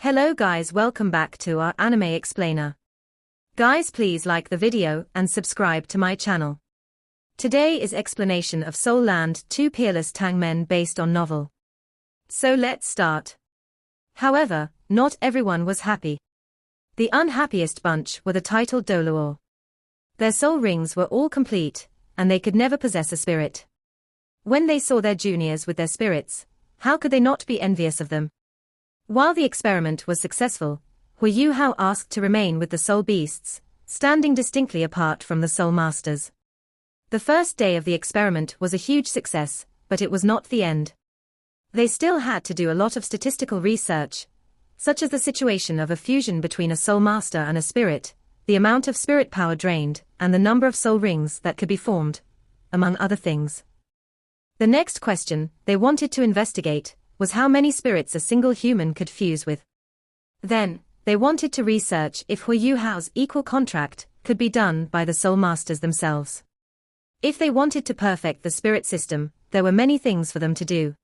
Hello guys, welcome back to our anime explainer. Guys, please like the video and subscribe to my channel. Today is explanation of Soul Land 2 Peerless Tang Men based on novel. So let's start. However, not everyone was happy. The unhappiest bunch were the titled Doluo. Their soul rings were all complete, and they could never possess a spirit. When they saw their juniors with their spirits, how could they not be envious of them? While the experiment was successful, Huo Yuhao asked to remain with the soul beasts, standing distinctly apart from the soul masters. The first day of the experiment was a huge success, but it was not the end. They still had to do a lot of statistical research, such as the situation of a fusion between a soul master and a spirit, the amount of spirit power drained, and the number of soul rings that could be formed, among other things. The next question they wanted to investigate was how many spirits a single human could fuse with. Then, they wanted to research if Huo Yuhao's equal contract could be done by the soul masters themselves. If they wanted to perfect the spirit system, there were many things for them to do.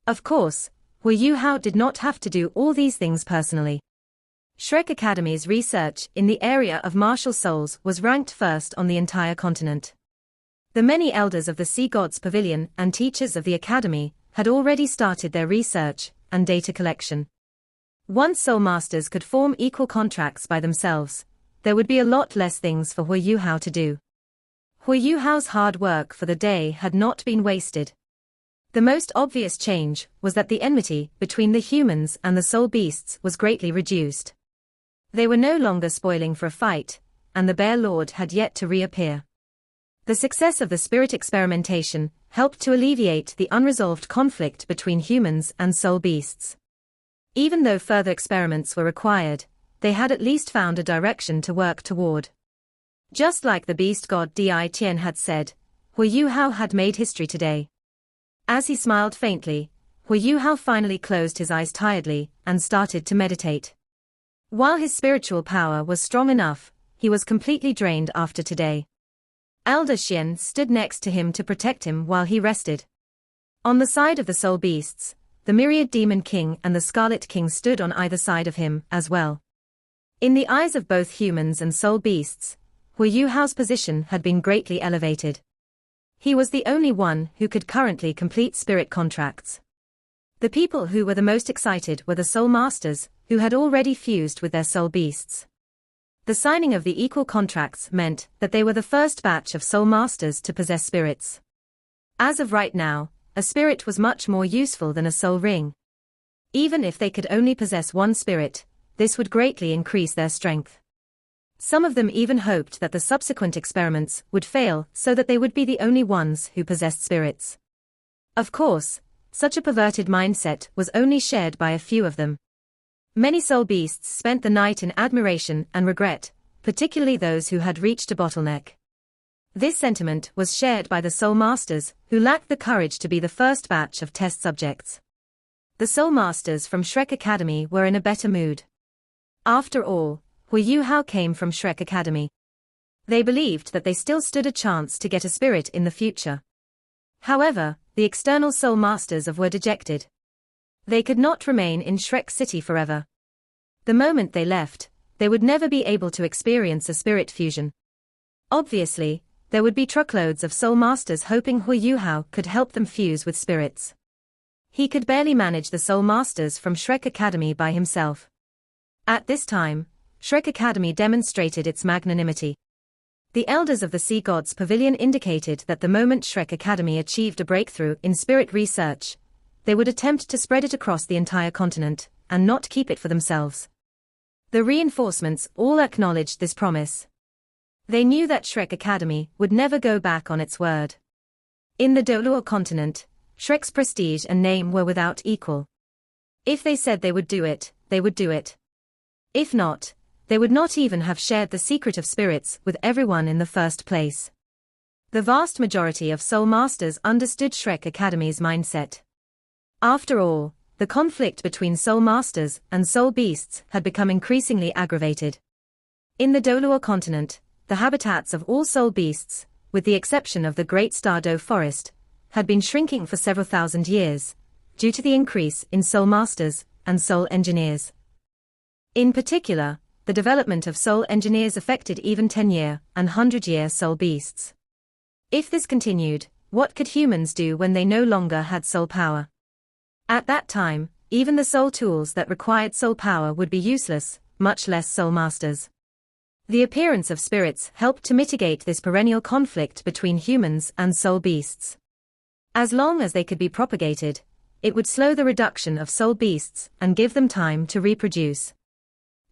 Of course, Huo Yuhao did not have to do all these things personally. Shrek Academy's research in the area of martial souls was ranked first on the entire continent. The many elders of the Sea Gods Pavilion and teachers of the Academy had already started their research and data collection. Once soul masters could form equal contracts by themselves, there would be a lot less things for Huo Yuhao to do. Huo Yuhao's hard work for the day had not been wasted. The most obvious change was that the enmity between the humans and the soul beasts was greatly reduced. They were no longer spoiling for a fight, and the Bear Lord had yet to reappear. The success of the spirit experimentation helped to alleviate the unresolved conflict between humans and soul beasts. Even though further experiments were required, they had at least found a direction to work toward. Just like the beast god Di Tian had said, Huo Yuhao had made history today. As he smiled faintly, Huo Yuhao finally closed his eyes tiredly and started to meditate. While his spiritual power was strong enough, he was completely drained after today. Elder Xian stood next to him to protect him while he rested. On the side of the soul beasts, the Myriad Demon King and the Scarlet King stood on either side of him as well. In the eyes of both humans and soul beasts, Huo Yuhao's position had been greatly elevated. He was the only one who could currently complete spirit contracts. The people who were the most excited were the soul masters, who had already fused with their soul beasts. The signing of the equal contracts meant that they were the first batch of soul masters to possess spirits. As of right now, a spirit was much more useful than a soul ring. Even if they could only possess one spirit, this would greatly increase their strength. Some of them even hoped that the subsequent experiments would fail so that they would be the only ones who possessed spirits. Of course, such a perverted mindset was only shared by a few of them. Many soul beasts spent the night in admiration and regret, particularly those who had reached a bottleneck. This sentiment was shared by the soul masters, who lacked the courage to be the first batch of test subjects. The soul masters from Shrek Academy were in a better mood. After all, Huo Yuhao came from Shrek Academy. They believed that they still stood a chance to get a spirit in the future. However, the external soul masters were dejected. They could not remain in Shrek City forever. The moment they left, they would never be able to experience a spirit fusion. Obviously, there would be truckloads of soul masters hoping Huo Yuhao could help them fuse with spirits. He could barely manage the soul masters from Shrek Academy by himself. At this time, Shrek Academy demonstrated its magnanimity. The elders of the Sea Gods Pavilion indicated that the moment Shrek Academy achieved a breakthrough in spirit research, they would attempt to spread it across the entire continent, and not keep it for themselves. The reinforcements all acknowledged this promise. They knew that Shrek Academy would never go back on its word. In the Doluo continent, Shrek's prestige and name were without equal. If they said they would do it, they would do it. If not, they would not even have shared the secret of spirits with everyone in the first place. The vast majority of soul masters understood Shrek Academy's mindset. After all, the conflict between soul masters and soul beasts had become increasingly aggravated. In the Doluo continent, the habitats of all soul beasts, with the exception of the Great Stardow Forest, had been shrinking for several thousand years, due to the increase in soul masters and soul engineers. In particular, the development of soul engineers affected even 10-year and 100-year soul beasts. If this continued, what could humans do when they no longer had soul power? At that time, even the soul tools that required soul power would be useless, much less soul masters. The appearance of spirits helped to mitigate this perennial conflict between humans and soul beasts. As long as they could be propagated, it would slow the reduction of soul beasts and give them time to reproduce.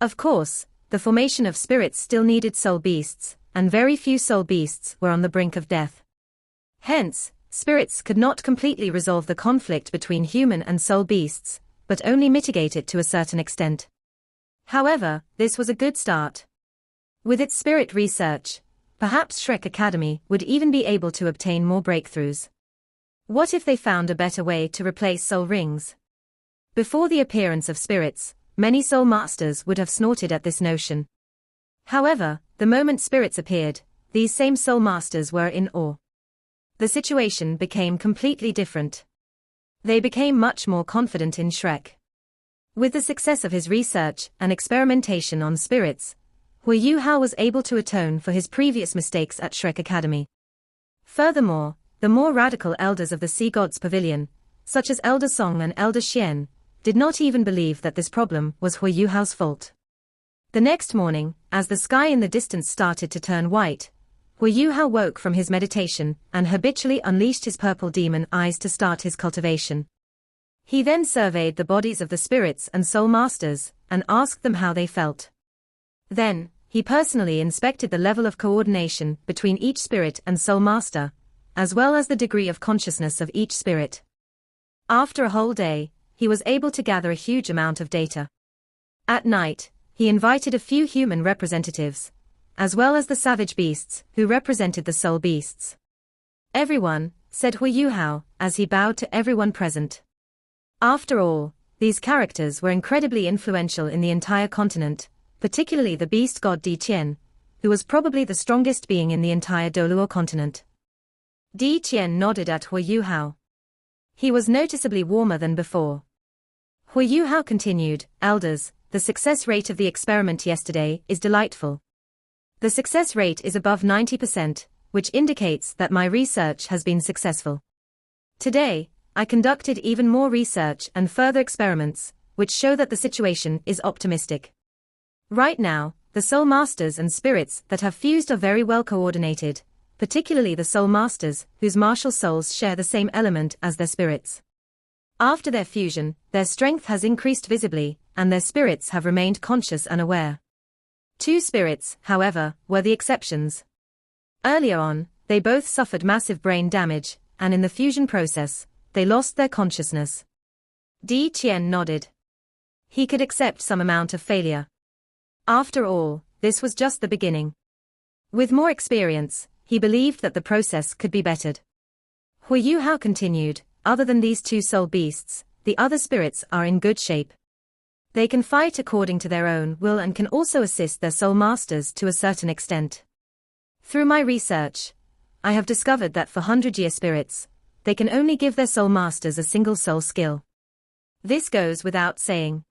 Of course, the formation of spirits still needed soul beasts, and very few soul beasts were on the brink of death. Hence, spirits could not completely resolve the conflict between human and soul beasts, but only mitigate it to a certain extent. However, this was a good start. With its spirit research, perhaps Shrek Academy would even be able to obtain more breakthroughs. What if they found a better way to replace soul rings? Before the appearance of spirits, many soul masters would have snorted at this notion. However, the moment spirits appeared, these same soul masters were in awe. The situation became completely different. They became much more confident in Shrek. With the success of his research and experimentation on spirits, Huo Yuhao was able to atone for his previous mistakes at Shrek Academy. Furthermore, the more radical elders of the Sea Gods Pavilion, such as Elder Song and Elder Xian, did not even believe that this problem was Huo Yuhao's fault. The next morning, as the sky in the distance started to turn white, Huo Yuhao woke from his meditation and habitually unleashed his purple demon eyes to start his cultivation. He then surveyed the bodies of the spirits and soul masters, and asked them how they felt. Then, he personally inspected the level of coordination between each spirit and soul master, as well as the degree of consciousness of each spirit. After a whole day, he was able to gather a huge amount of data. At night, he invited a few human representatives, as well as the savage beasts, who represented the soul beasts. Everyone, said Huo Yuhao, as he bowed to everyone present. After all, these characters were incredibly influential in the entire continent, particularly the beast god Di Qian, who was probably the strongest being in the entire Doluo continent. Di Qian nodded at Huo Yuhao. He was noticeably warmer than before. Huo Yuhao continued, Elders, the success rate of the experiment yesterday is delightful. The success rate is above 90%, which indicates that my research has been successful. Today, I conducted even more research and further experiments, which show that the situation is optimistic. Right now, the soul masters and spirits that have fused are very well coordinated, particularly the soul masters whose martial souls share the same element as their spirits. After their fusion, their strength has increased visibly, and their spirits have remained conscious and aware. Two spirits, however, were the exceptions. Earlier on, they both suffered massive brain damage, and in the fusion process, they lost their consciousness. Di Qian nodded. He could accept some amount of failure. After all, this was just the beginning. With more experience, he believed that the process could be bettered. Huo Yuhao continued, other than these two soul beasts, the other spirits are in good shape. They can fight according to their own will and can also assist their soul masters to a certain extent. Through my research, I have discovered that for 100-year spirits, they can only give their soul masters a single soul skill. This goes without saying.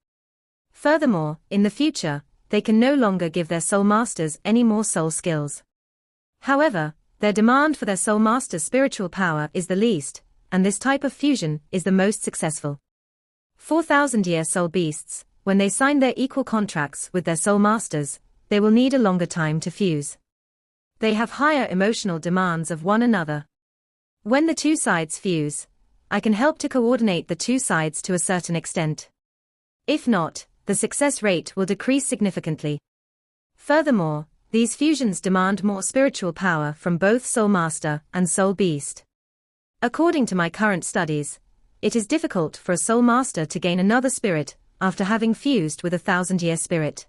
Furthermore, in the future, they can no longer give their soul masters any more soul skills. However, their demand for their soul master's spiritual power is the least, and this type of fusion is the most successful. 4,000-year soul beasts, when they sign their equal contracts with their soul masters, they will need a longer time to fuse. They have higher emotional demands of one another. When the two sides fuse, I can help to coordinate the two sides to a certain extent. If not, the success rate will decrease significantly. Furthermore, these fusions demand more spiritual power from both soul master and soul beast. According to my current studies, it is difficult for a soul master to gain another spirit after having fused with a 1,000-year spirit.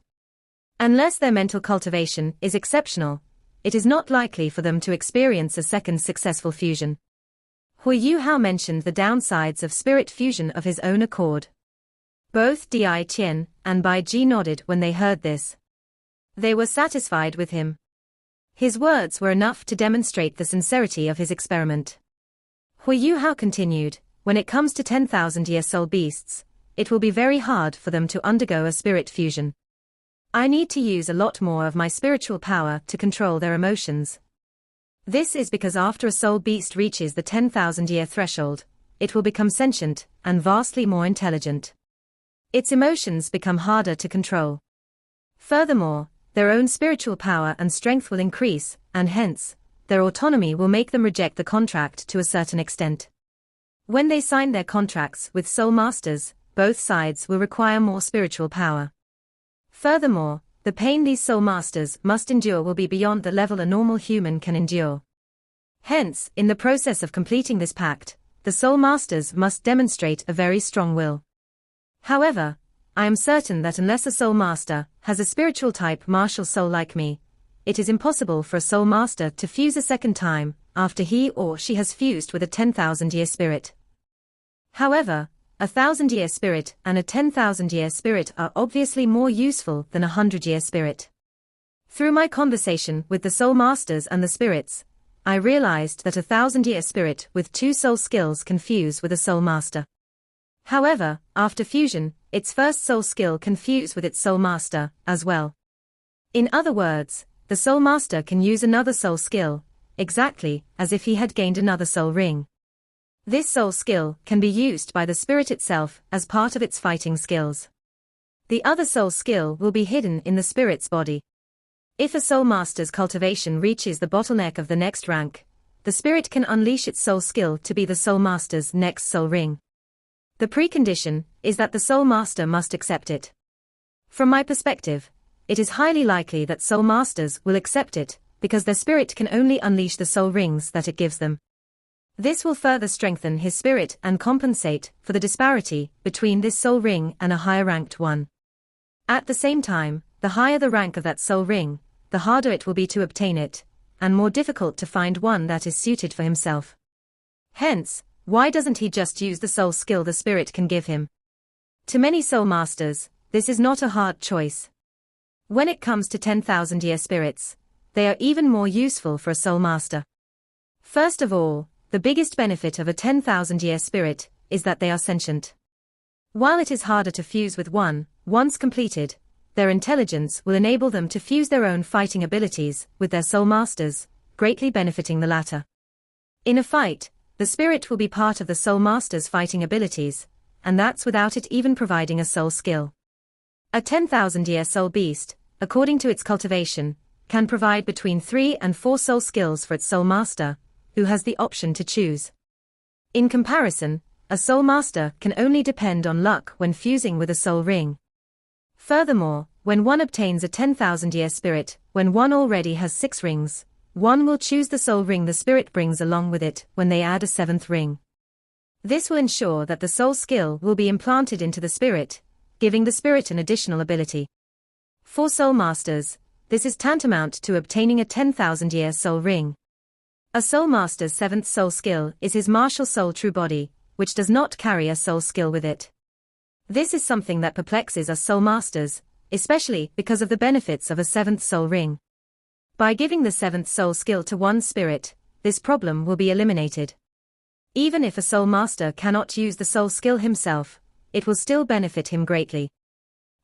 Unless their mental cultivation is exceptional, it is not likely for them to experience a second successful fusion. Huo Yuhao mentioned the downsides of spirit fusion of his own accord. Both Di Qian and Bai Ji nodded when they heard this. They were satisfied with him. His words were enough to demonstrate the sincerity of his experiment. Huo Yuhao continued, when it comes to 10,000-year soul beasts, it will be very hard for them to undergo a spirit fusion. I need to use a lot more of my spiritual power to control their emotions. This is because after a soul beast reaches the 10,000-year threshold, it will become sentient and vastly more intelligent. Its emotions become harder to control. Furthermore, their own spiritual power and strength will increase, and hence, their autonomy will make them reject the contract to a certain extent. When they sign their contracts with soul masters, both sides will require more spiritual power. Furthermore, the pain these soul masters must endure will be beyond the level a normal human can endure. Hence, in the process of completing this pact, the soul masters must demonstrate a very strong will. However, I am certain that unless a soul master has a spiritual type martial soul like me, it is impossible for a soul master to fuse a second time after he or she has fused with a 10,000-year spirit. However, a 1,000-year spirit and a 10,000-year spirit are obviously more useful than a 100-year spirit. Through my conversation with the soul masters and the spirits, I realized that a 1,000-year spirit with 2 soul skills can fuse with a soul master. However, after fusion, its first soul skill can fuse with its soul master as well. In other words, the soul master can use another soul skill, exactly as if he had gained another soul ring. This soul skill can be used by the spirit itself as part of its fighting skills. The other soul skill will be hidden in the spirit's body. If a soul master's cultivation reaches the bottleneck of the next rank, the spirit can unleash its soul skill to be the soul master's next soul ring. The precondition is that the soul master must accept it. From my perspective, it is highly likely that soul masters will accept it, because their spirit can only unleash the soul rings that it gives them. This will further strengthen his spirit and compensate for the disparity between this soul ring and a higher ranked one. At the same time, the higher the rank of that soul ring, the harder it will be to obtain it, and more difficult to find one that is suited for himself. Hence, why doesn't he just use the soul skill the spirit can give him? To many soul masters, this is not a hard choice. When it comes to 10,000-year spirits, they are even more useful for a soul master. First of all, the biggest benefit of a 10,000-year spirit is that they are sentient. While it is harder to fuse with one, once completed, their intelligence will enable them to fuse their own fighting abilities with their soul masters, greatly benefiting the latter. In a fight, the spirit will be part of the soul master's fighting abilities, and that's without it even providing a soul skill. A 10,000-year soul beast, according to its cultivation, can provide between 3 and 4 soul skills for its soul master, who has the option to choose. In comparison, a soul master can only depend on luck when fusing with a soul ring. Furthermore, when one obtains a 10,000-year spirit, when one already has 6 rings, one will choose the soul ring the spirit brings along with it when they add a 7th ring. This will ensure that the soul skill will be implanted into the spirit, giving the spirit an additional ability. For soul masters, this is tantamount to obtaining a 10,000-year soul ring. A soul master's 7th soul skill is his martial soul true body, which does not carry a soul skill with it. This is something that perplexes us soul masters, especially because of the benefits of a 7th soul ring. By giving the 7th soul skill to one spirit, this problem will be eliminated. Even if a soul master cannot use the soul skill himself, it will still benefit him greatly.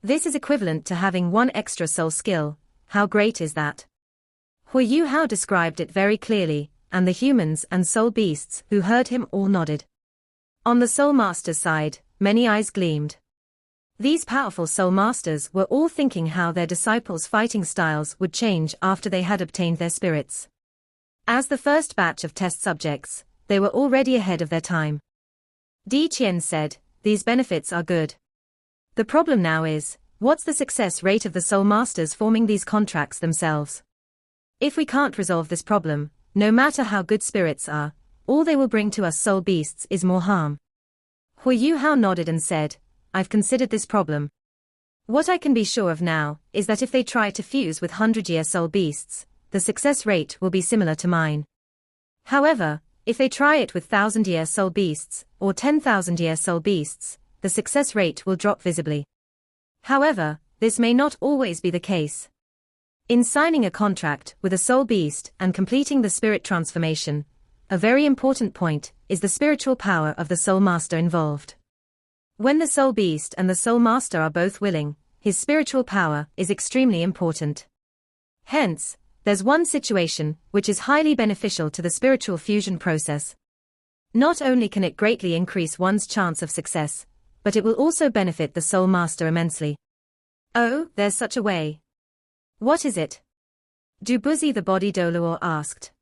This is equivalent to having one extra soul skill. How great is that? Huo Yuhao described it very clearly, and the humans and soul beasts who heard him all nodded. On the soul master's side, many eyes gleamed. These powerful soul masters were all thinking how their disciples' fighting styles would change after they had obtained their spirits. As the first batch of test subjects, they were already ahead of their time. Di Qian said, "These benefits are good. The problem now is, what's the success rate of the soul masters forming these contracts themselves? If we can't resolve this problem, no matter how good spirits are, all they will bring to us soul beasts is more harm." Huo Yuhao nodded and said, "I've considered this problem. What I can be sure of now is that if they try to fuse with 100-year soul beasts, the success rate will be similar to mine. However, if they try it with 1,000-year soul beasts or 10,000-year soul beasts, the success rate will drop visibly. However, this may not always be the case. In signing a contract with a soul beast and completing the spirit transformation, a very important point is the spiritual power of the soul master involved. When the soul beast and the soul master are both willing, his spiritual power is extremely important. Hence, there's one situation which is highly beneficial to the spiritual fusion process. Not only can it greatly increase one's chance of success, but it will also benefit the soul master immensely. Oh, there's such a way. What is it? Dubuzi the body Doluo asked.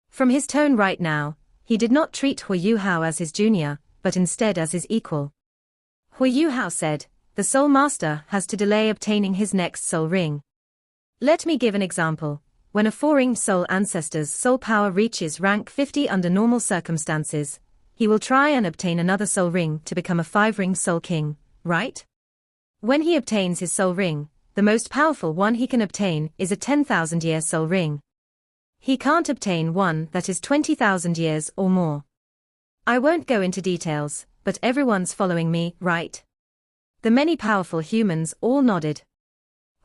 From his tone right now, he did not treat Huo Yuhao as his junior, but instead as his equal. Huo Yuhao said, the soul master has to delay obtaining his next soul ring. Let me give an example. When a 4-ringed soul ancestor's soul power reaches rank 50 under normal circumstances, he will try and obtain another soul ring to become a 5-ringed soul king, right? When he obtains his soul ring, the most powerful one he can obtain is a 10,000-year soul ring. He can't obtain one that is 20,000 years or more. I won't go into details, but everyone's following me, right? The many powerful humans all nodded.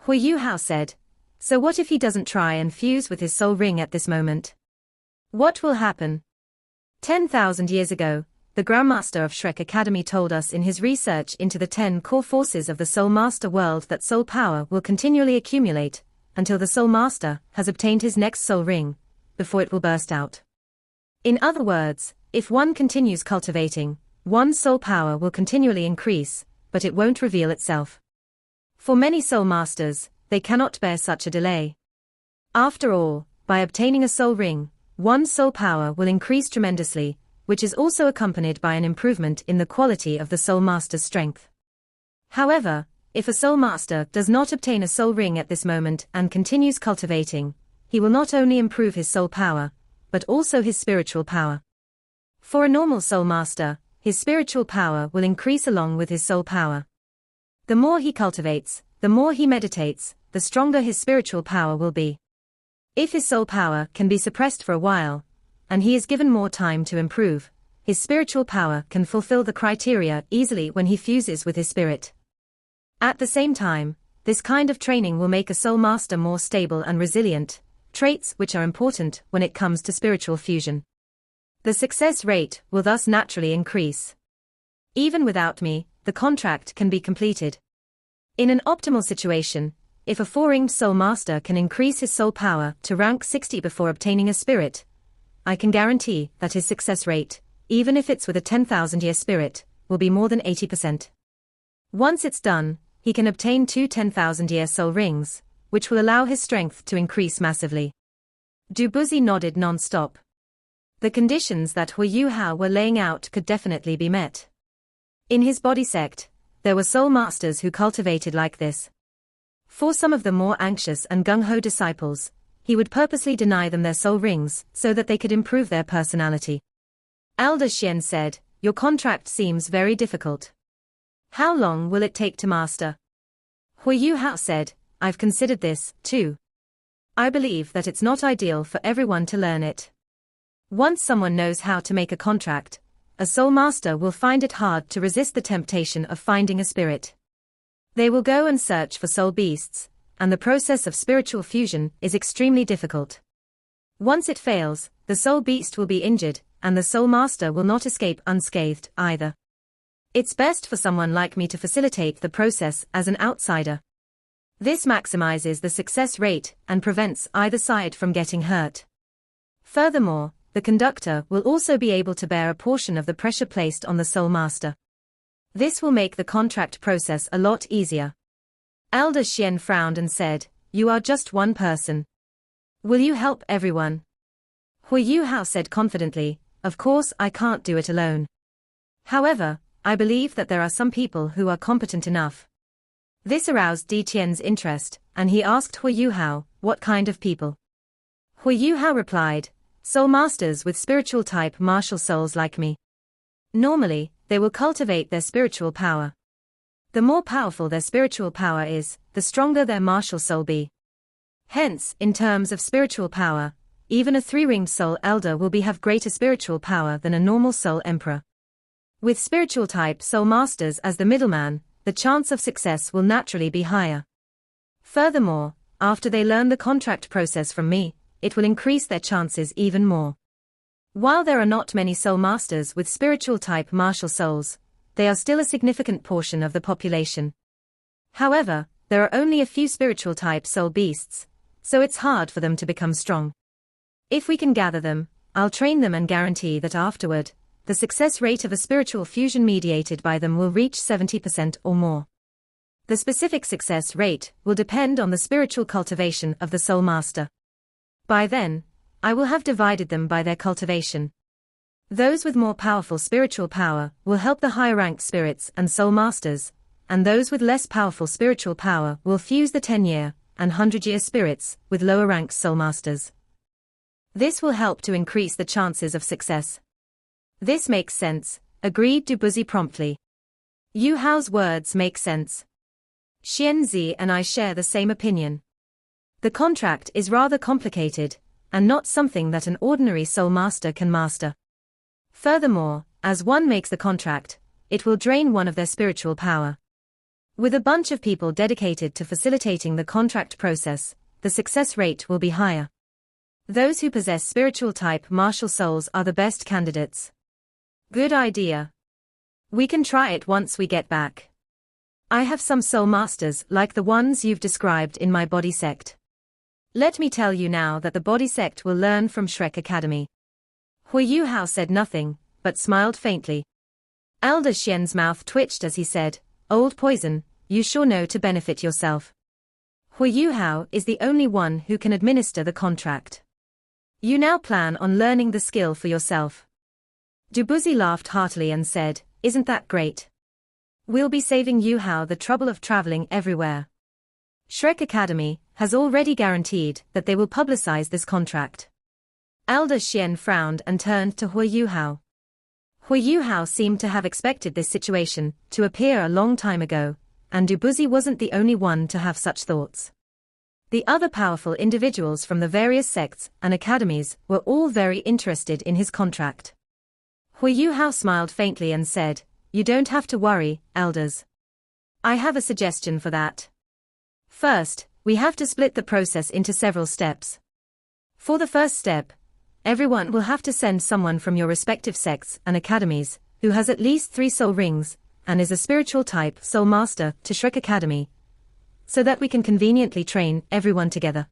Huo Yuhao said, so what if he doesn't try and fuse with his soul ring at this moment? What will happen? 10,000 years ago, the Grandmaster of Shrek Academy told us in his research into the 10 core forces of the Soul Master world that soul power will continually accumulate, until the Soul Master has obtained his next soul ring, before it will burst out. In other words, if one continues cultivating, one's soul power will continually increase, but it won't reveal itself. For many soul masters, they cannot bear such a delay. After all, by obtaining a soul ring, one's soul power will increase tremendously, which is also accompanied by an improvement in the quality of the soul master's strength. However, if a soul master does not obtain a soul ring at this moment and continues cultivating, he will not only improve his soul power, but also his spiritual power. For a normal soul master, his spiritual power will increase along with his soul power. The more he cultivates, the more he meditates, the stronger his spiritual power will be. If his soul power can be suppressed for a while, and he is given more time to improve, his spiritual power can fulfill the criteria easily when he fuses with his spirit. At the same time, this kind of training will make a soul master more stable and resilient, traits which are important when it comes to spiritual fusion. The success rate will thus naturally increase. Even without me, the contract can be completed. In an optimal situation, if a 4-ringed soul master can increase his soul power to rank 60 before obtaining a spirit, I can guarantee that his success rate, even if it's with a 10,000-year spirit, will be more than 80%. Once it's done, he can obtain 2 10,000-year soul rings, which will allow his strength to increase massively. Dubuzi nodded non-stop. The conditions that Huo Yuhao were laying out could definitely be met. In his body sect, there were soul masters who cultivated like this. For some of the more anxious and gung-ho disciples, he would purposely deny them their soul rings so that they could improve their personality. Elder Xian said, your contract seems very difficult. How long will it take to master? Huo Yuhao said, I've considered this, too. I believe that it's not ideal for everyone to learn it. Once someone knows how to make a contract, a soul master will find it hard to resist the temptation of finding a spirit. They will go and search for soul beasts, and the process of spiritual fusion is extremely difficult. Once it fails, the soul beast will be injured, and the soul master will not escape unscathed either. It's best for someone like me to facilitate the process as an outsider. This maximizes the success rate and prevents either side from getting hurt. Furthermore, the conductor will also be able to bear a portion of the pressure placed on the soul master. This will make the contract process a lot easier. Elder Xian frowned and said, you are just one person. Will you help everyone? Huo Yuhao said confidently, of course I can't do it alone. However, I believe that there are some people who are competent enough. This aroused Di Tian's interest, and he asked Huo Yuhao, what kind of people? Huo Yuhao replied, soul masters with spiritual type martial souls like me. Normally, they will cultivate their spiritual power. The more powerful their spiritual power is, the stronger their martial soul be. Hence, in terms of spiritual power, even a 3-ringed soul elder will have greater spiritual power than a normal soul emperor. With spiritual type soul masters as the middleman, the chance of success will naturally be higher. Furthermore, after they learn the contract process from me, it will increase their chances even more. While there are not many soul masters with spiritual type martial souls, they are still a significant portion of the population. However, there are only a few spiritual type soul beasts, so it's hard for them to become strong. If we can gather them, I'll train them and guarantee that afterward, the success rate of a spiritual fusion mediated by them will reach 70% or more. The specific success rate will depend on the spiritual cultivation of the soul master. By then, I will have divided them by their cultivation. Those with more powerful spiritual power will help the higher-ranked spirits and soul masters, and those with less powerful spiritual power will fuse the 10-year and 100-year spirits with lower-ranked soul masters. This will help to increase the chances of success. This makes sense, agreed Dubuzi promptly. Yuhao's words make sense. Xianzi and I share the same opinion. The contract is rather complicated, and not something that an ordinary soul master can master. Furthermore, as one makes the contract, it will drain one of their spiritual power. With a bunch of people dedicated to facilitating the contract process, the success rate will be higher. Those who possess spiritual type martial souls are the best candidates. Good idea. We can try it once we get back. I have some soul masters like the ones you've described in my body sect. Let me tell you now that the body sect will learn from Shrek Academy. Huo Yuhao said nothing, but smiled faintly. Elder Xian's mouth twitched as he said, "Old poison, you sure know to benefit yourself. Huo Yuhao is the only one who can administer the contract. You now plan on learning the skill for yourself." Dubuzi laughed heartily and said, "Isn't that great? We'll be saving Yuhao the trouble of traveling everywhere. Shrek Academy has already guaranteed that they will publicize this contract." Elder Xian frowned and turned to Huo Yuhao. Huo Yuhao seemed to have expected this situation to appear a long time ago, and Dubuzi wasn't the only one to have such thoughts. The other powerful individuals from the various sects and academies were all very interested in his contract. Huo Yuhao smiled faintly and said, "You don't have to worry, elders. I have a suggestion for that. First, we have to split the process into several steps. For the first step, everyone will have to send someone from your respective sects and academies who has at least 3 soul rings and is a spiritual type soul master to Shrek Academy, so that we can conveniently train everyone together.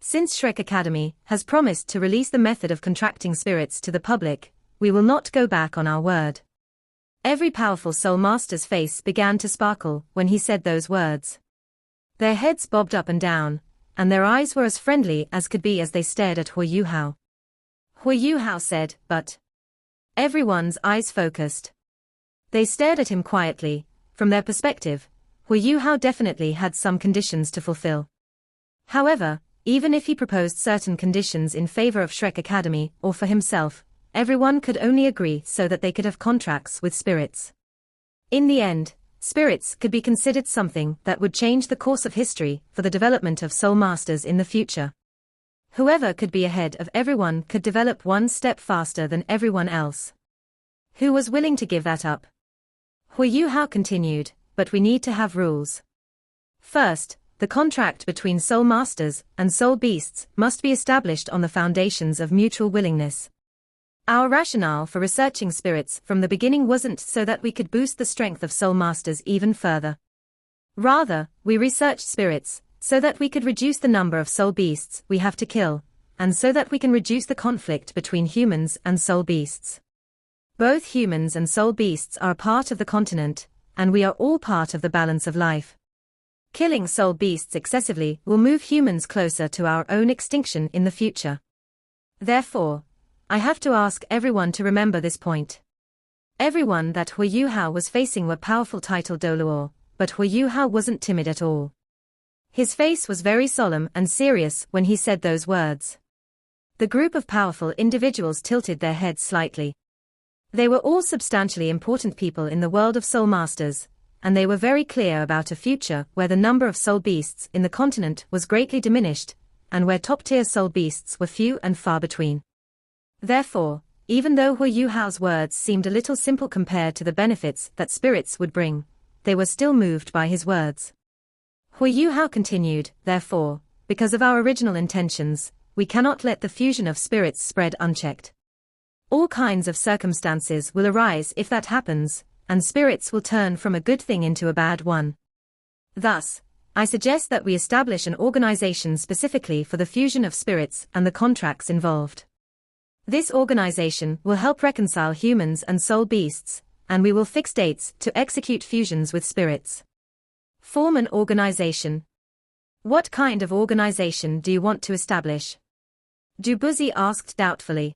Since Shrek Academy has promised to release the method of contracting spirits to the public, we will not go back on our word." Every powerful soul master's face began to sparkle when he said those words. Their heads bobbed up and down, and their eyes were as friendly as could be as they stared at Huo Yuhao. Huo Yuhao said, "But..." Everyone's eyes focused. They stared at him quietly. From their perspective, Huo Yuhao definitely had some conditions to fulfill. However, even if he proposed certain conditions in favor of Shrek Academy or for himself, everyone could only agree so that they could have contracts with spirits. In the end, spirits could be considered something that would change the course of history for the development of soul masters in the future. Whoever could be ahead of everyone could develop one step faster than everyone else. Who was willing to give that up? Huo Yuhao continued, "But we need to have rules. First, the contract between soul masters and soul beasts must be established on the foundations of mutual willingness. Our rationale for researching spirits from the beginning wasn't so that we could boost the strength of soul masters even further. Rather, we researched spirits so that we could reduce the number of soul beasts we have to kill, and so that we can reduce the conflict between humans and soul beasts. Both humans and soul beasts are a part of the continent, and we are all part of the balance of life. Killing soul beasts excessively will move humans closer to our own extinction in the future. Therefore, I have to ask everyone to remember this point." Everyone that Huo Yuhao was facing were powerful title Doluo, but Huo Yuhao wasn't timid at all. His face was very solemn and serious when he said those words. The group of powerful individuals tilted their heads slightly. They were all substantially important people in the world of soul masters, and they were very clear about a future where the number of soul beasts in the continent was greatly diminished, and where top-tier soul beasts were few and far between. Therefore, even though Huo Yuhao's words seemed a little simple compared to the benefits that spirits would bring, they were still moved by his words. Huo Yuhao continued, "Therefore, because of our original intentions, we cannot let the fusion of spirits spread unchecked. All kinds of circumstances will arise if that happens, and spirits will turn from a good thing into a bad one. Thus, I suggest that we establish an organization specifically for the fusion of spirits and the contracts involved. This organization will help reconcile humans and soul beasts, and we will fix dates to execute fusions with spirits. Form an organization. What kind of organization do you want to establish? Dubuzi asked doubtfully.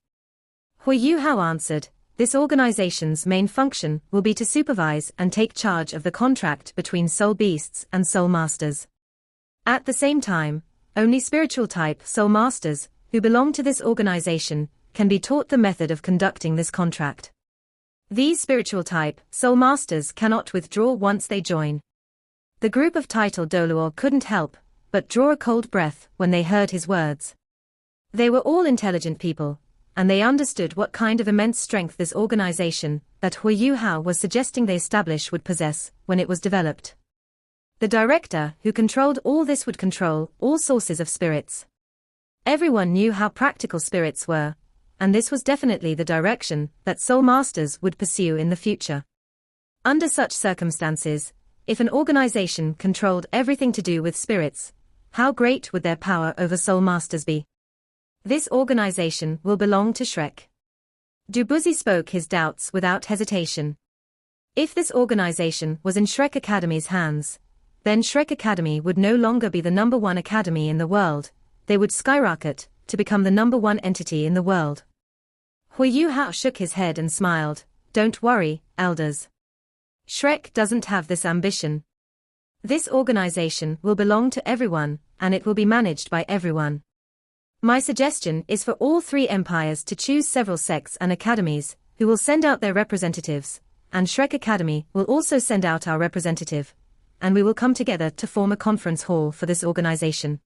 Huo Yuhao answered, this organization's main function will be to supervise and take charge of the contract between soul beasts and soul masters. At the same time, only spiritual type soul masters, who belong to this organization, can be taught the method of conducting this contract. These spiritual type soul masters cannot withdraw once they join. The group of titled Doluo couldn't help but draw a cold breath when they heard his words. They were all intelligent people, and they understood what kind of immense strength this organization that Huo Yuhao was suggesting they establish would possess when it was developed. The director who controlled all this would control all sources of spirits. Everyone knew how practical spirits were, and this was definitely the direction that soul masters would pursue in the future. Under such circumstances, if an organization controlled everything to do with spirits, how great would their power over soul masters be? This organization will belong to Shrek. Dubuzi spoke his doubts without hesitation. If this organization was in Shrek Academy's hands, then Shrek Academy would no longer be the #1 academy in the world, they would skyrocket to become the #1 entity in the world. Huo Yuhao shook his head and smiled, don't worry, elders. Shrek doesn't have this ambition. This organization will belong to everyone, and it will be managed by everyone. My suggestion is for all 3 empires to choose several sects and academies, who will send out their representatives, and Shrek Academy will also send out our representative, and we will come together to form a conference hall for this organization.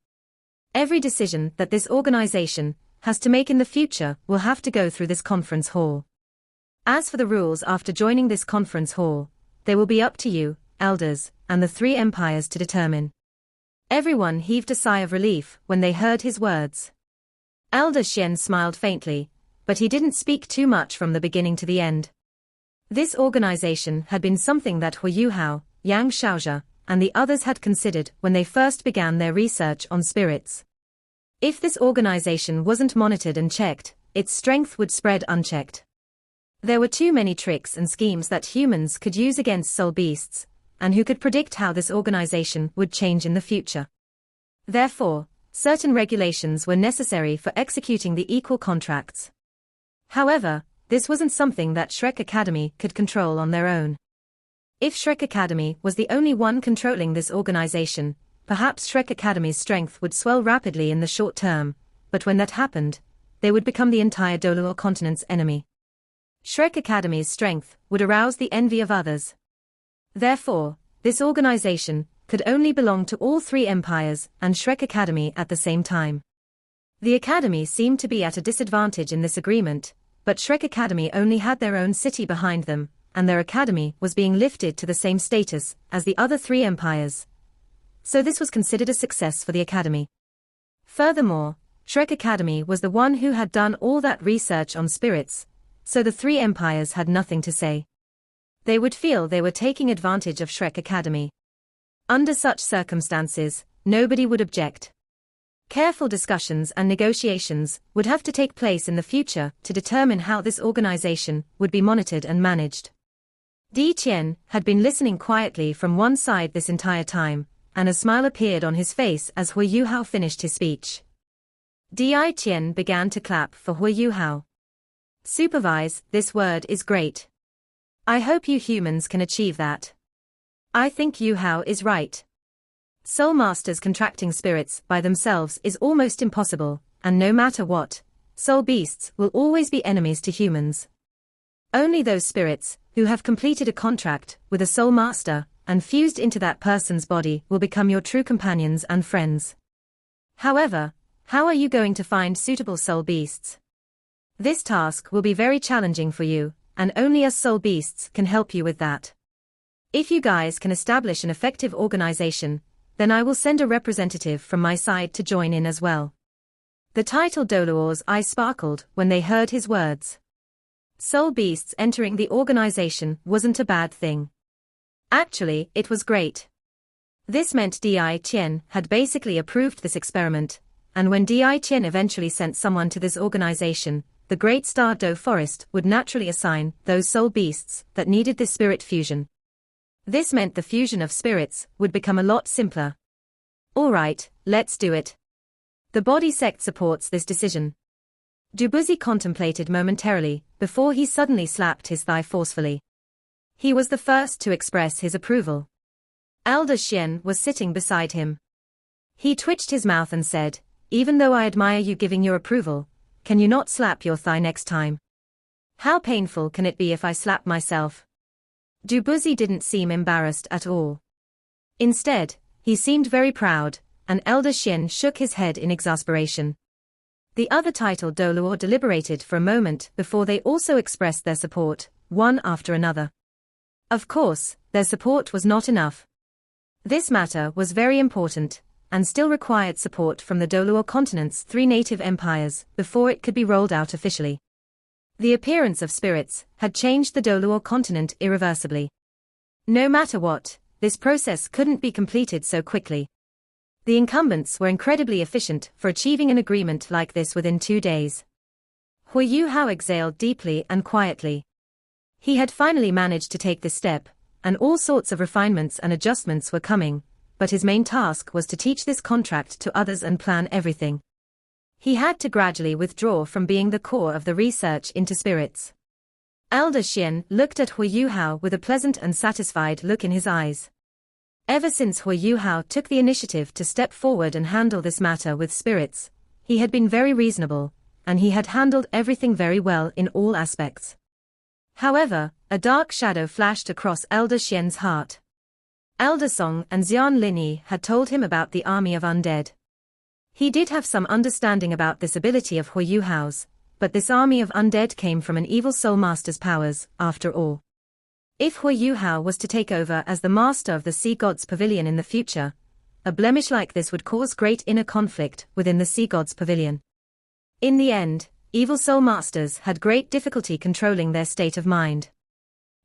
Every decision that this organization has to make in the future will have to go through this conference hall. As for the rules after joining this conference hall, they will be up to you, elders, and the 3 empires to determine. Everyone heaved a sigh of relief when they heard his words. Elder Xian smiled faintly, but he didn't speak too much from the beginning to the end. This organization had been something that Huo Yuhao, Yang Shaozhe, and the others had considered when they first began their research on spirits. If this organization wasn't monitored and checked, its strength would spread unchecked. There were too many tricks and schemes that humans could use against soul beasts, and who could predict how this organization would change in the future. Therefore, certain regulations were necessary for executing the equal contracts. However, this wasn't something that Shrek Academy could control on their own. If Shrek Academy was the only one controlling this organization, perhaps Shrek Academy's strength would swell rapidly in the short term, but when that happened, they would become the entire Doluo continent's enemy. Shrek Academy's strength would arouse the envy of others. Therefore, this organization could only belong to all 3 empires and Shrek Academy at the same time. The academy seemed to be at a disadvantage in this agreement, but Shrek Academy only had their own city behind them, and their academy was being lifted to the same status as the other 3 empires. So this was considered a success for the academy. Furthermore, Shrek Academy was the one who had done all that research on spirits, so the 3 empires had nothing to say. They would feel they were taking advantage of Shrek Academy. Under such circumstances, nobody would object. Careful discussions and negotiations would have to take place in the future to determine how this organization would be monitored and managed. Di Qian had been listening quietly from one side this entire time, and a smile appeared on his face as Huo Yuhao finished his speech. Di Qian began to clap for Huo Yuhao. Supervise, this word is great. I hope you humans can achieve that. I think Yuhao is right. Soul masters contracting spirits by themselves is almost impossible, and no matter what, soul beasts will always be enemies to humans. Only those spirits who have completed a contract with a soul master and fused into that person's body will become your true companions and friends. However, how are you going to find suitable soul beasts? This task will be very challenging for you, and only us soul beasts can help you with that. If you guys can establish an effective organization, then I will send a representative from my side to join in as well. The titled Doluo's eyes sparkled when they heard his words. Soul beasts entering the organization wasn't a bad thing. Actually, it was great. This meant Di Qian had basically approved this experiment, and when Di Qian eventually sent someone to this organization, the Great Star Do Forest would naturally assign those soul beasts that needed this spirit fusion. This meant the fusion of spirits would become a lot simpler. Alright, let's do it. The body sect supports this decision. Dubuzi contemplated momentarily, before he suddenly slapped his thigh forcefully. He was the first to express his approval. Elder Xian was sitting beside him. He twitched his mouth and said, "Even though I admire you giving your approval, can you not slap your thigh next time? How painful can it be if I slap myself?" Dubuzi didn't seem embarrassed at all. Instead, he seemed very proud, and Elder Xian shook his head in exasperation. The other title Doluo deliberated for a moment before they also expressed their support, one after another. Of course, their support was not enough. This matter was very important, and still required support from the Doluo continent's 3 native empires before it could be rolled out officially. The appearance of spirits had changed the Doluo continent irreversibly. No matter what, this process couldn't be completed so quickly. The incumbents were incredibly efficient for achieving an agreement like this within 2 days. Huo Yuhao exhaled deeply and quietly. He had finally managed to take this step, and all sorts of refinements and adjustments were coming, but his main task was to teach this contract to others and plan everything. He had to gradually withdraw from being the core of the research into spirits. Elder Xian looked at Huo Yuhao with a pleasant and satisfied look in his eyes. Ever since Huo Yuhao took the initiative to step forward and handle this matter with spirits, he had been very reasonable, and he had handled everything very well in all aspects. However, a dark shadow flashed across Elder Xian's heart. Elder Song and Xian Linyi had told him about the army of undead. He did have some understanding about this ability of Huo Yuhao's, but this army of undead came from an evil soul master's powers, after all. If Huo Yuhao was to take over as the master of the Sea Gods Pavilion in the future, a blemish like this would cause great inner conflict within the Sea Gods Pavilion. In the end, evil soul masters had great difficulty controlling their state of mind.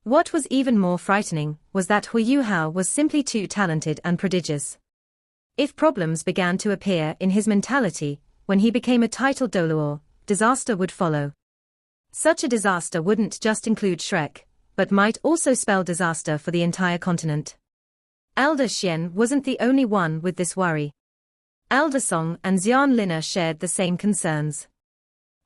What was even more frightening was that Huo Yuhao was simply too talented and prodigious. If problems began to appear in his mentality, when he became a titled Doluo, disaster would follow. Such a disaster wouldn't just include Shrek, but might also spell disaster for the entire continent. Elder Xian wasn't the only one with this worry. Elder Song and Xian Linyi shared the same concerns.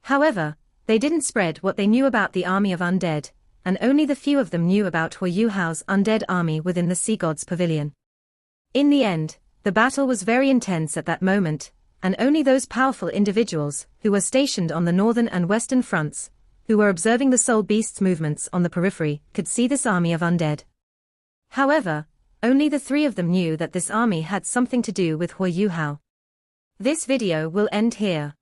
However, they didn't spread what they knew about the army of undead, and only the few of them knew about Huo Yuhao's undead army within the Sea Gods Pavilion. In the end, the battle was very intense at that moment, and only those powerful individuals who were stationed on the northern and western fronts, who were observing the soul beast's movements on the periphery, could see this army of undead. However, only the 3 of them knew that this army had something to do with Huo Yuhao. This video will end here.